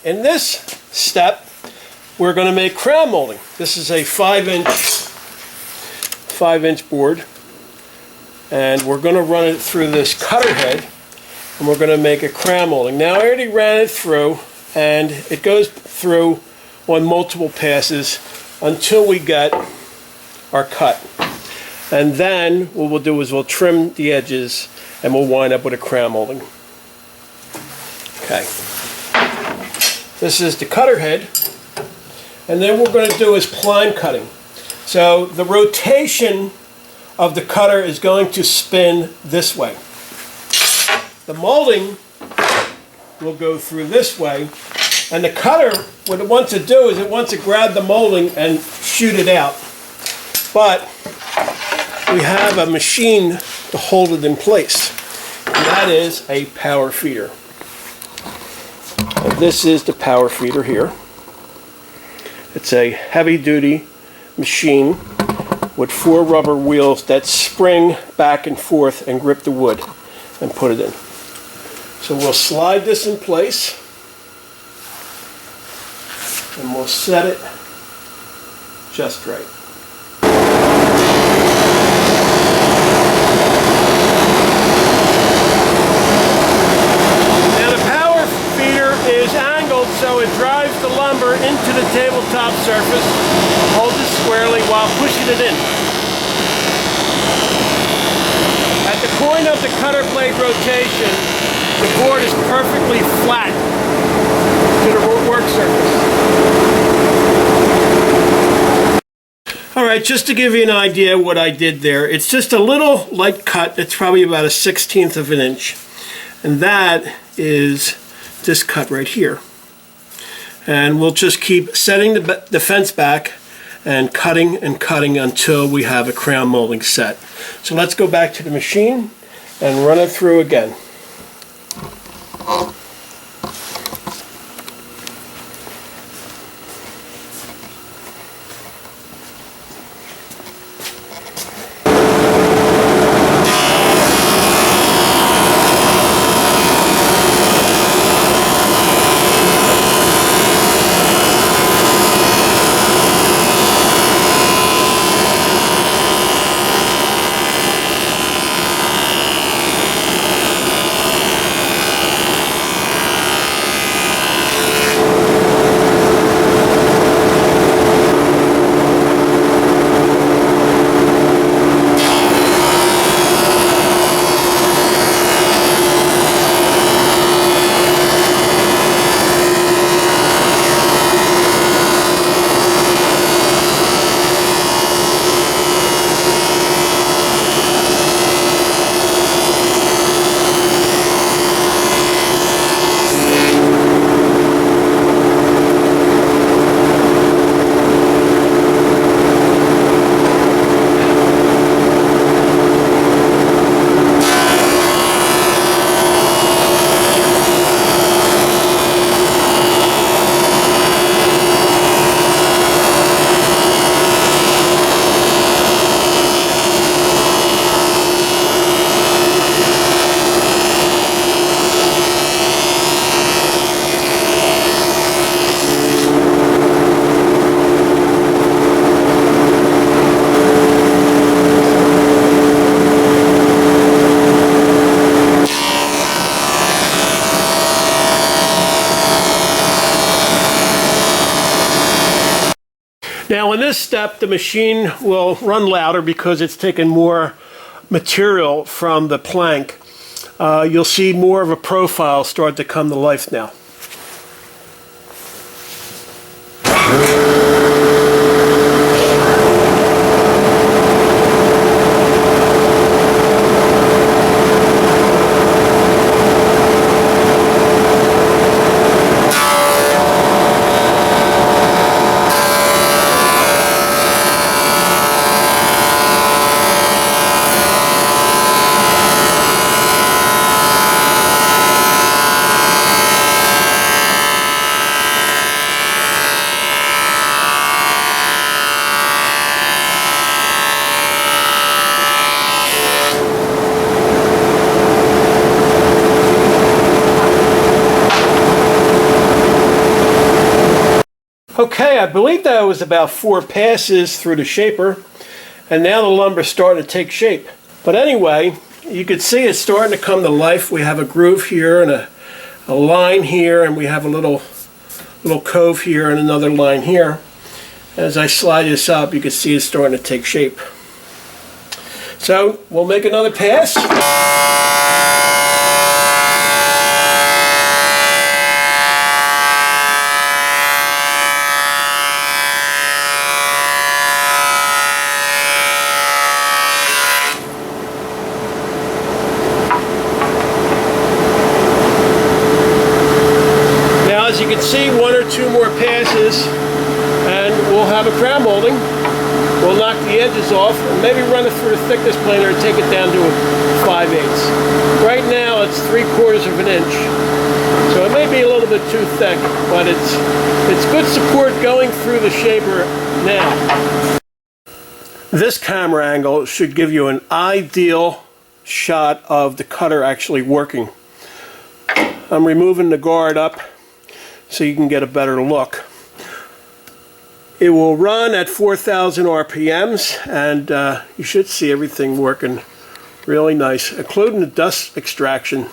in this step, we're going to make crown molding. This is a 5-inch board, and we're going to run it through this cutter head, and we're going to make a crown molding. Now, I already ran it through, and it goes through on multiple passes until we get our cut. And then what we'll do is we'll trim the edges, and we'll wind up with a crown molding. Okay. This is the cutter head. And then what we're going to do is pline cutting. So the rotation of the cutter is going to spin this way. The molding will go through this way. And the cutter, what it wants to do is it wants to grab the molding and shoot it out. But we have a machine to hold it in place. And that is a power feeder. And this is the power feeder here. It's a heavy-duty machine with 4 rubber wheels that spring back and forth and grip the wood and put it in. So we'll slide this in place, and we'll set it just right. So it drives the lumber into the tabletop surface, holds it squarely while pushing it in. At the point of the cutter blade rotation, the board is perfectly flat to the work surface. Alright, just to give you an idea what I did there, it's just a little light cut. It's probably about a 1/16 of an inch. And that is this cut right here. And we'll just keep setting the fence back and cutting until we have a crown molding set. So let's go back to the machine and run it through again. Now in this step, the machine will run louder because it's taken more material from the plank. You'll see more of a profile start to come to life now. Okay, I believe that was about 4 passes through the shaper, and now the lumber's starting to take shape. But anyway, you can see it's starting to come to life. We have a groove here and a line here, and we have a little cove here and another line here. As I slide this up, you can see it's starting to take shape. So we'll make another pass. Now, as you can see, 1 or 2 more passes, and we'll have a crown molding. We'll knock the edges off and maybe run it through the thickness planer and take it down to a 5/8. Right now it's 3/4 of an inch, so it may be a little bit too thick, but it's good support going through the shaper now. This camera angle should give you an ideal shot of the cutter actually working. I'm removing the guard up so you can get a better look. It will run at 4,000 RPMs, and you should see everything working really nice, including the dust extraction.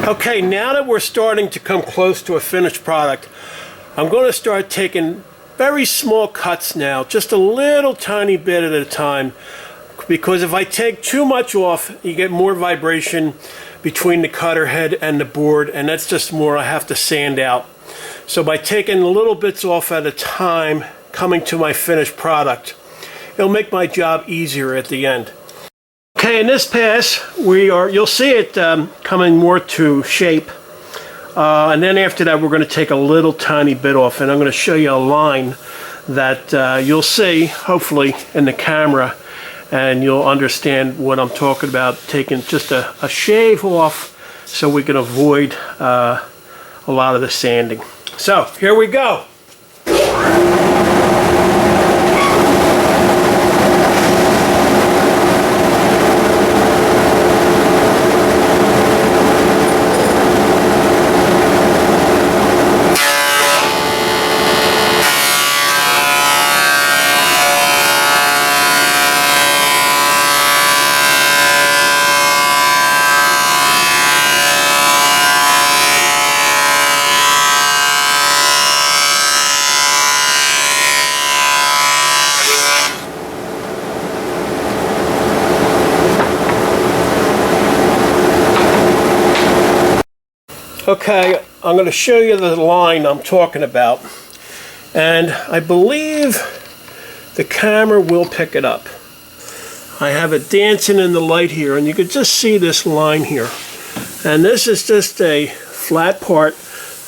Okay, now that we're starting to come close to a finished product, I'm going to start taking very small cuts now, just a little tiny bit at a time, because if I take too much off, you get more vibration between the cutter head and the board, and that's just more I have to sand out. So by taking little bits off at a time, coming to my finished product, it'll make my job easier at the end. Okay, in this pass, you'll see it coming more to shape. And then after that, we're going to take a little tiny bit off, and I'm going to show you a line that you'll see, hopefully, in the camera, and you'll understand what I'm talking about, taking just a shave off so we can avoid a lot of the sanding. So, here we go. Okay, I'm going to show you the line I'm talking about, and I believe the camera will pick it up. I have it dancing in the light here, and you can just see this line here. And this is just a flat part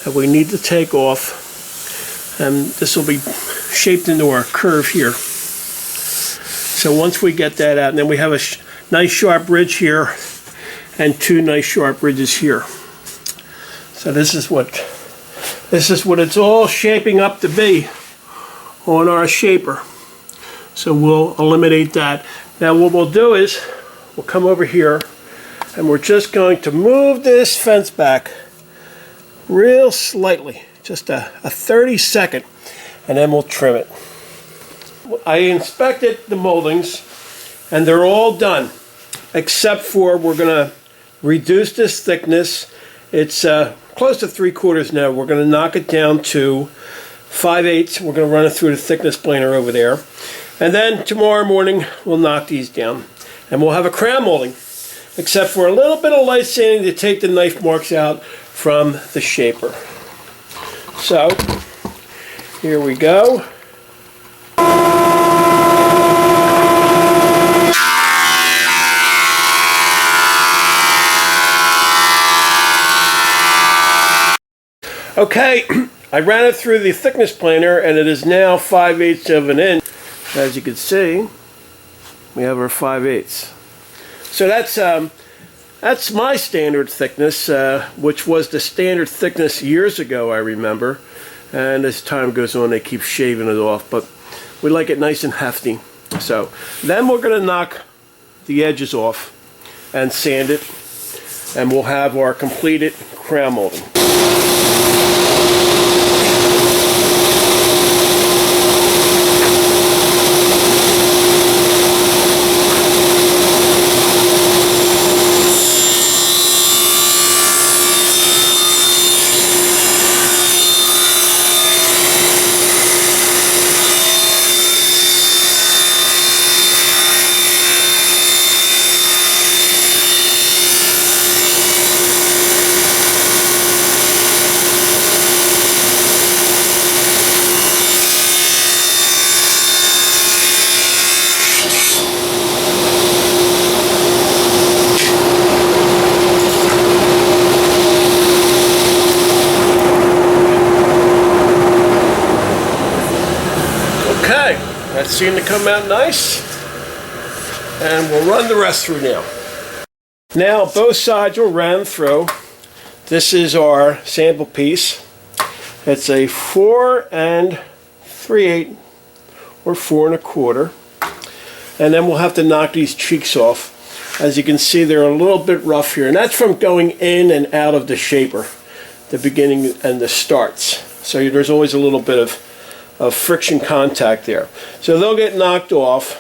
that we need to take off, and this will be shaped into our curve here. So once we get that out, and then we have a nice sharp ridge here and two nice sharp ridges here. So this is what it's all shaping up to be on our shaper. So we'll eliminate that. Now what we'll do is we'll come over here and we're just going to move this fence back real slightly, just a 30-second, and then we'll trim it. I inspected the moldings and they're all done, except for we're going to reduce this thickness. It's close to 3/4 now. We're going to knock it down to 5/8. We're going to run it through the thickness planer over there. And then tomorrow morning we'll knock these down and we'll have a crown molding, except for a little bit of light sanding to take the knife marks out from the shaper. So here we go. Okay, I ran it through the thickness planer and it is now 5/8 of an inch. As you can see, we have our 5/8. So that's my standard thickness, which was the standard thickness years ago, I remember. And as time goes on, they keep shaving it off, but we like it nice and hefty. So then we're going to knock the edges off and sand it, and we'll have our completed crown molding. Okay, that seemed to come out nice, and we'll run the rest through now. Now both sides will run through. This is our sample piece. It's a 4 3/8 or 4 1/4, and then we'll have to knock these cheeks off. As you can see, they're a little bit rough here, and that's from going in and out of the shaper, the beginning and the starts. So there's always a little bit of friction contact there. So they'll get knocked off,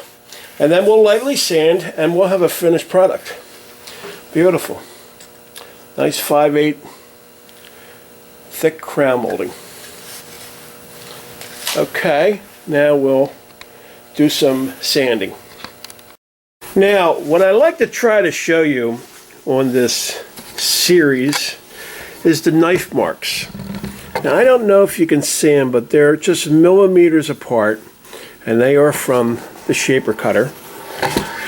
and then we'll lightly sand and we'll have a finished product. Beautiful. Nice 5/8 thick crown molding. Okay, now we'll do some sanding. Now, what I like to try to show you on this series is the knife marks. Now, I don't know if you can see them, but they're just millimeters apart, and they are from the shaper cutter.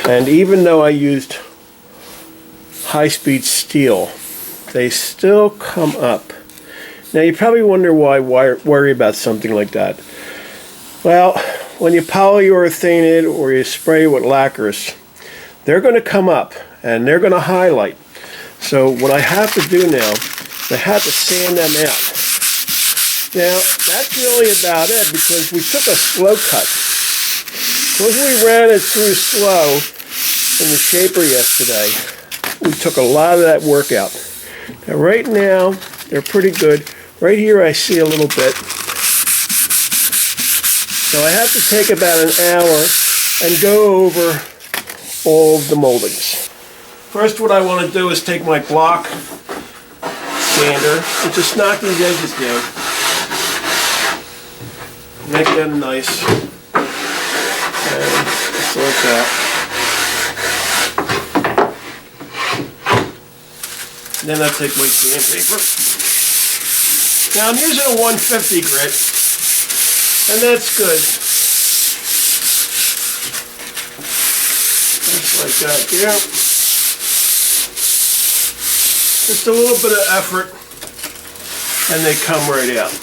And even though I used high-speed steel, they still come up. Now, you probably wonder why I worry about something like that. Well, when you polyurethane it or you spray with lacquers, they're going to come up and they're going to highlight. So what I have to do now, I have to sand them out. Now, that's really about it, because we took a slow cut. Because we ran it through slow in the shaper yesterday, we took a lot of that work out. Now, right now, they're pretty good. Right here, I see a little bit. So I have to take about an hour and go over all of the moldings. First, what I want to do is take my block sander and just knock these edges down. Make them nice. And just like that. then I'll take my sandpaper. Now I'm using a 150 grit, and that's good. Just like that, yeah. Just a little bit of effort, and they come right out.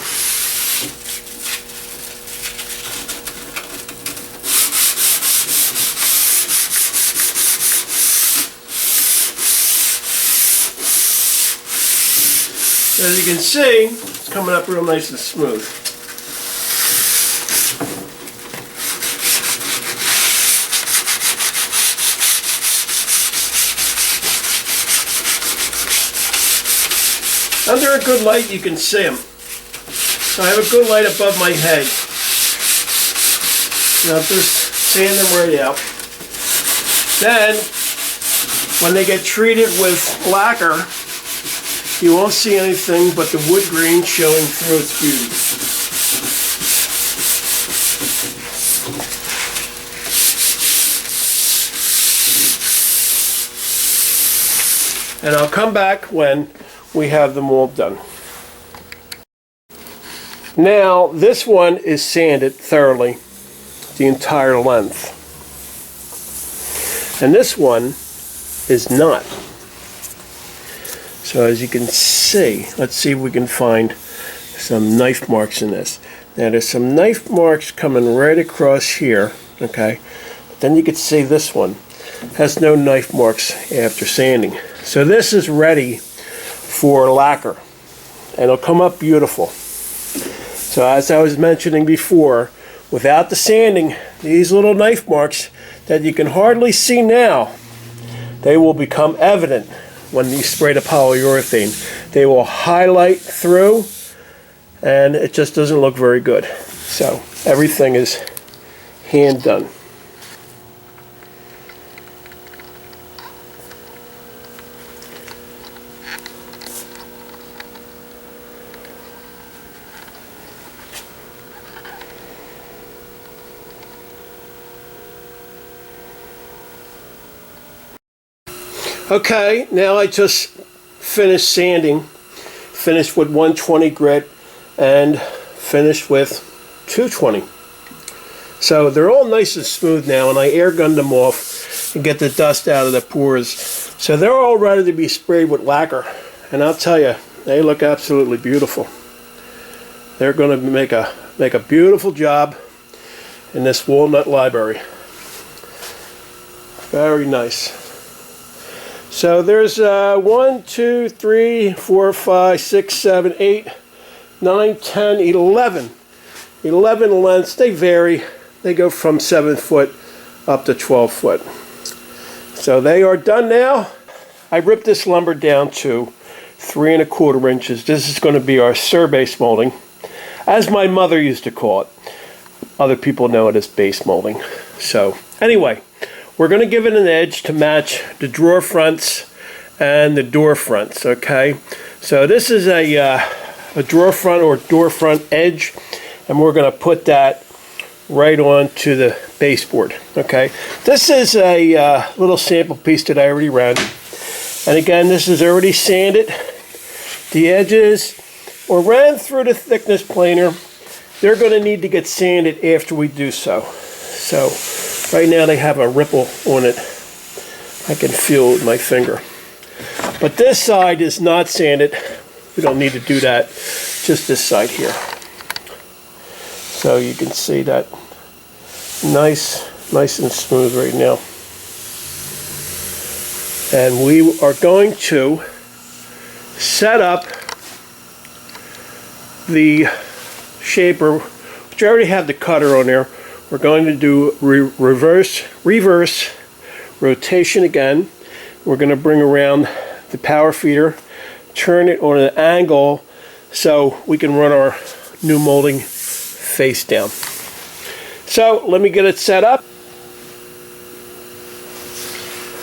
As you can see, it's coming up real nice and smooth. Under a good light, you can see them. So I have a good light above my head. Now just sand them right out. Then, when they get treated with lacquer, you won't see anything but the wood grain showing through its beauty. And I'll come back when we have them all done. Now, this one is sanded thoroughly, the entire length. And this one is not. So as you can see, let's see if we can find some knife marks in this. Now there's some knife marks coming right across here, okay? But then you can see this one has no knife marks after sanding. So this is ready for lacquer, and it'll come up beautiful. So as I was mentioning before, without the sanding, these little knife marks that you can hardly see now, they will become evident when you spray the polyurethane. They will highlight through, and it just doesn't look very good. So everything is hand done. Okay, now I just finished sanding, finished with 120 grit and finished with 220. So they're all nice and smooth now, and I air gunned them off and get the dust out of the pores. So they're all ready to be sprayed with lacquer, and I'll tell you, they look absolutely beautiful. They're going to make a beautiful job in this walnut library. Very nice. So there's 1, 2, 3, 4, 5, 6, 7, 8, 9, 10, 11. 11 lengths. They vary. They go from 7 foot up to 12 foot. So they are done now. I ripped this lumber down to 3 1/4 inches. This is going to be our sur-base molding, as my mother used to call it. Other people know it as base molding. So anyway, we're going to give it an edge to match the drawer fronts and the door fronts, okay? So this is a drawer front or door front edge, and we're going to put that right onto the baseboard, okay? This is a little sample piece that I already ran. And again, this is already sanded. The edges or ran through the thickness planer. They're going to need to get sanded after we do so. So right now they have a ripple on it. I can feel it with my finger. But this side is not sanded. We don't need to do that. Just this side here. So you can see that nice and smooth right now. And we are going to set up the shaper, which I already have the cutter on there. We're going to do reverse rotation again. We're going to bring around the power feeder, turn it on an angle so we can run our new molding face down. So let me get it set up.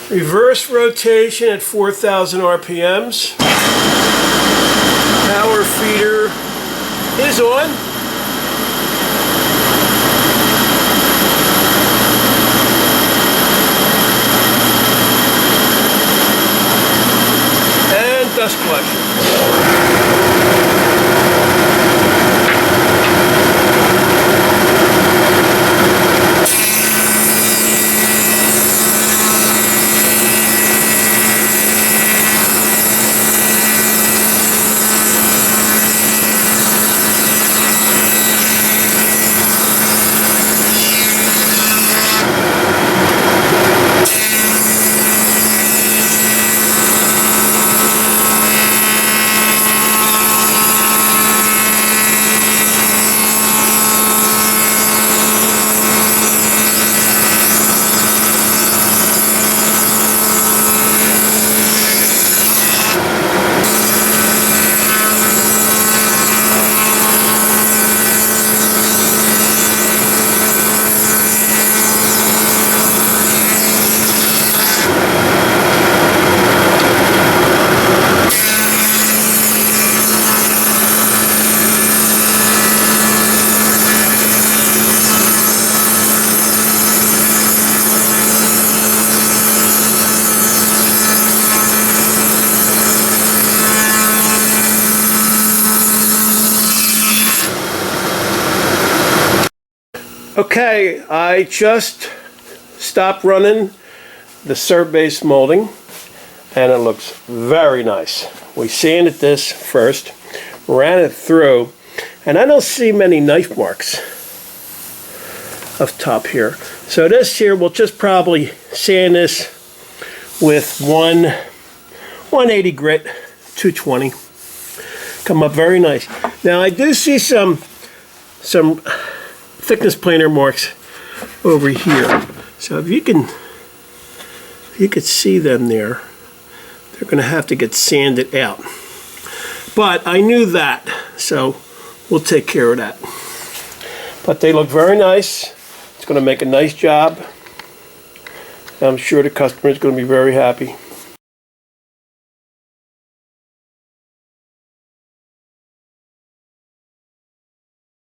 Reverse rotation at 4,000 RPMs. Power feeder is on. And dust Okay, I just stopped running the CERT-based molding, and it looks very nice. We sanded this first, ran it through, and I don't see many knife marks up top here. So this here, we'll just probably sand this with 180 grit, 220. Come up very nice. Now I do see some thickness planer marks over here. So if you could see them there, they're going to have to get sanded out. But I knew that, so we'll take care of that. But they look very nice. It's going to make a nice job. I'm sure the customer is going to be very happy.